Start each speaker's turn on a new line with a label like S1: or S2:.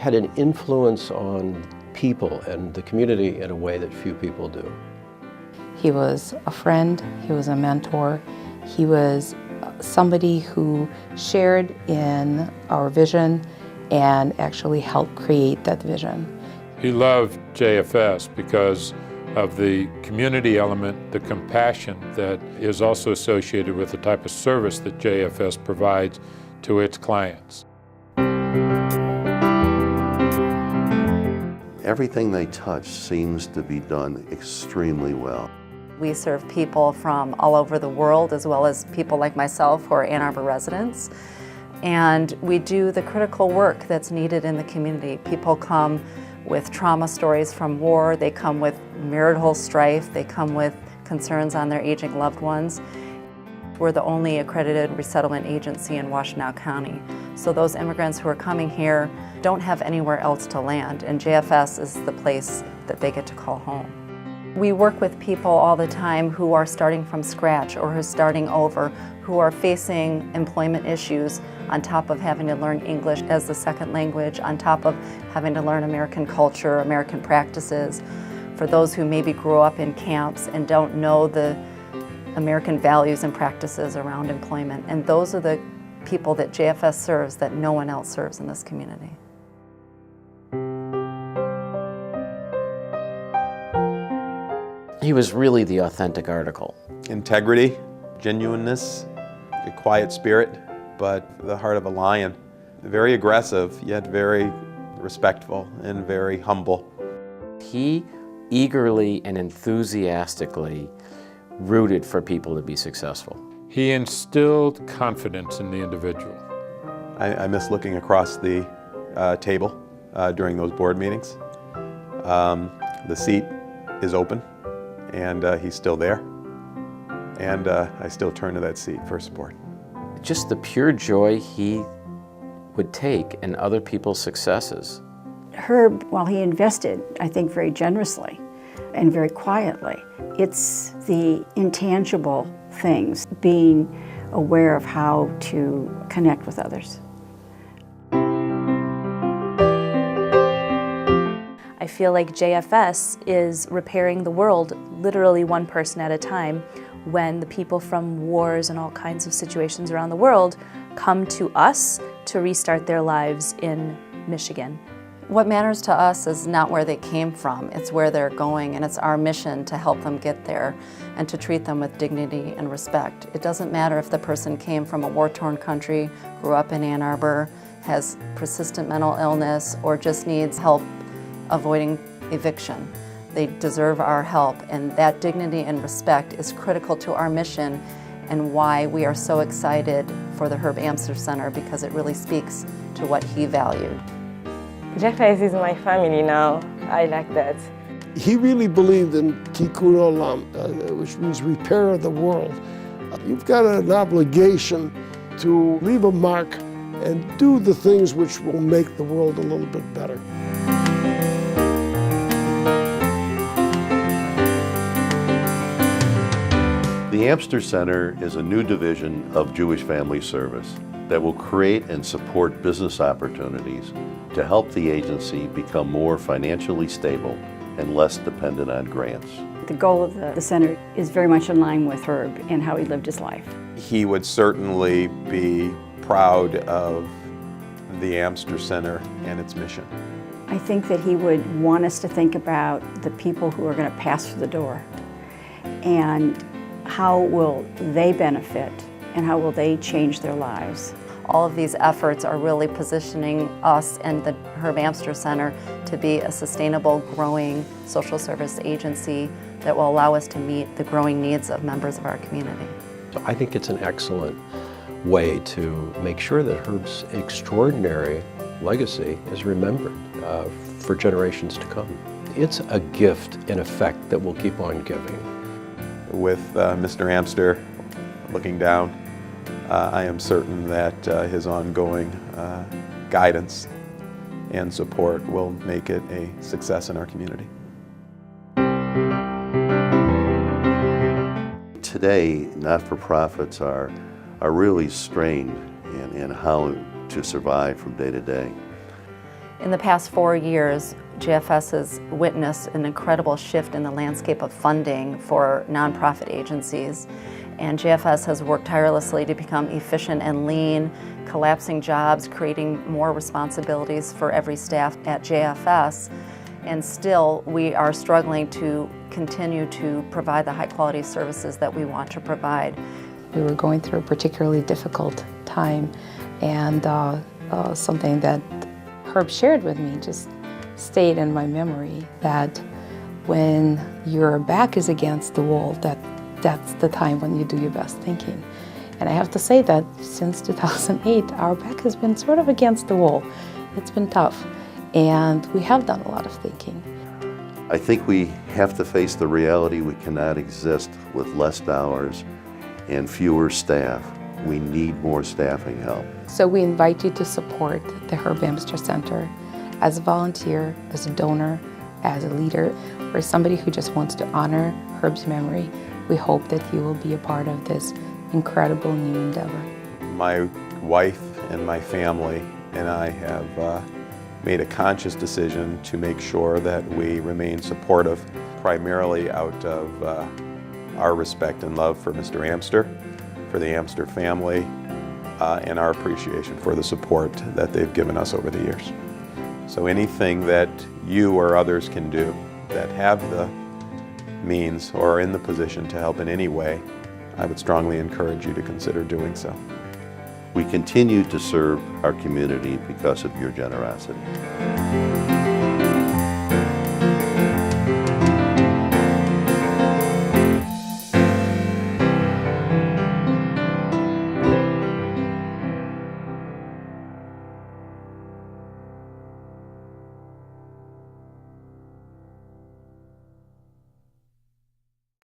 S1: had an influence on people and the community in a way that few people do.
S2: He was a friend, he was a mentor, he was somebody who shared in our vision and actually helped create that vision.
S3: He loved JFS because of the community element, the compassion that is also associated with the type of service that JFS provides to its clients.
S4: Everything they touch seems to be done extremely well.
S5: We serve people from all over the world, as well as people like myself who are Ann Arbor residents. And we do the critical work that's needed in the community. People come with trauma stories from war, they come with marital strife, they come with concerns on their aging loved ones. We're the only accredited resettlement agency in Washtenaw County. So those immigrants who are coming here don't have anywhere else to land, and JFS is the place that they get to call home. We work with people all the time who are starting from scratch or who are starting over, who are facing employment issues on top of having to learn English as the second language, on top of having to learn American culture, American practices. For those who maybe grew up in camps and don't know the American values and practices around employment. And those are the people that JFS serves that no one else serves in this community.
S6: He was really the authentic article.
S7: Integrity, genuineness, a quiet spirit, but the heart of a lion. Very aggressive, yet very respectful and very humble.
S6: He eagerly and enthusiastically rooted for people to be successful.
S3: He instilled confidence in the individual.
S7: I miss looking across the table during those board meetings. The seat is open, and he's still there. And I still turn to that seat for support.
S6: Just the pure joy he would take in other people's successes.
S8: Herb, while he invested, I think, very generously and very quietly, it's the intangible things, being aware of how to connect with others.
S9: I feel like JFS is repairing the world literally one person at a time when the people from wars and all kinds of situations around the world come to us to restart their lives in Michigan.
S5: What matters to us is not where they came from, it's where they're going, and it's our mission to help them get there and to treat them with dignity and respect. It doesn't matter if the person came from a war-torn country, grew up in Ann Arbor, has persistent mental illness, or just needs help avoiding eviction. They deserve our help, and that dignity and respect is critical to our mission and why we are so excited for the Herb Amster Center, because it really speaks to what he valued.
S10: JFS is my family now. I like that.
S11: He really believed in Tikkun Olam, which means repair of the world. You've got an obligation to leave a mark and do the things which will make the world a little bit better.
S4: The Amster Center is a new division of Jewish Family Service that will create and support business opportunities to help the agency become more financially stable and less dependent on grants.
S8: The goal of the center is very much in line with Herb and how he lived his life.
S7: He would certainly be proud of the Amster Center and its mission.
S8: I think that he would want us to think about the people who are going to pass through the door and how will they benefit and how will they change their lives.
S5: All of these efforts are really positioning us and the Herb Amster Center to be a sustainable, growing social service agency that will allow us to meet the growing needs of members of our community.
S1: So I think it's an excellent way to make sure that Herb's extraordinary legacy is remembered for generations to come. It's a gift, in effect, that will keep on giving.
S7: With Mr. Amster looking down, I am certain that his ongoing guidance and support will make it a success in our community.
S4: Today, not-for-profits are really strained in how to survive from day to day.
S5: In the past 4 years, JFS has witnessed an incredible shift in the landscape of funding for nonprofit agencies. And JFS has worked tirelessly to become efficient and lean, collapsing jobs, creating more responsibilities for every staff at JFS. And still, we are struggling to continue to provide the high quality services that we want to provide.
S2: We were going through a particularly difficult time, and something that Herb shared with me just stayed in my memory, that when your back is against the wall, that's the time when you do your best thinking. And I have to say that since 2008, our back has been sort of against the wall. It's been tough, and we have done a lot of thinking.
S4: I think we have to face the reality we cannot exist with less dollars and fewer staff. We need more staffing help.
S2: So we invite you to support the Herb Amster Center as a volunteer, as a donor, as a leader, or somebody who just wants to honor Herb's memory. We hope that you will be a part of this incredible new endeavor.
S7: My wife and my family and I have made a conscious decision to make sure that we remain supportive, primarily out of our respect and love for Mr. Amster, for the Amster family, and our appreciation for the support that they've given us over the years. So anything that you or others can do that have the means or are in the position to help in any way, I would strongly encourage you to consider doing so.
S4: We continue to serve our community because of your generosity.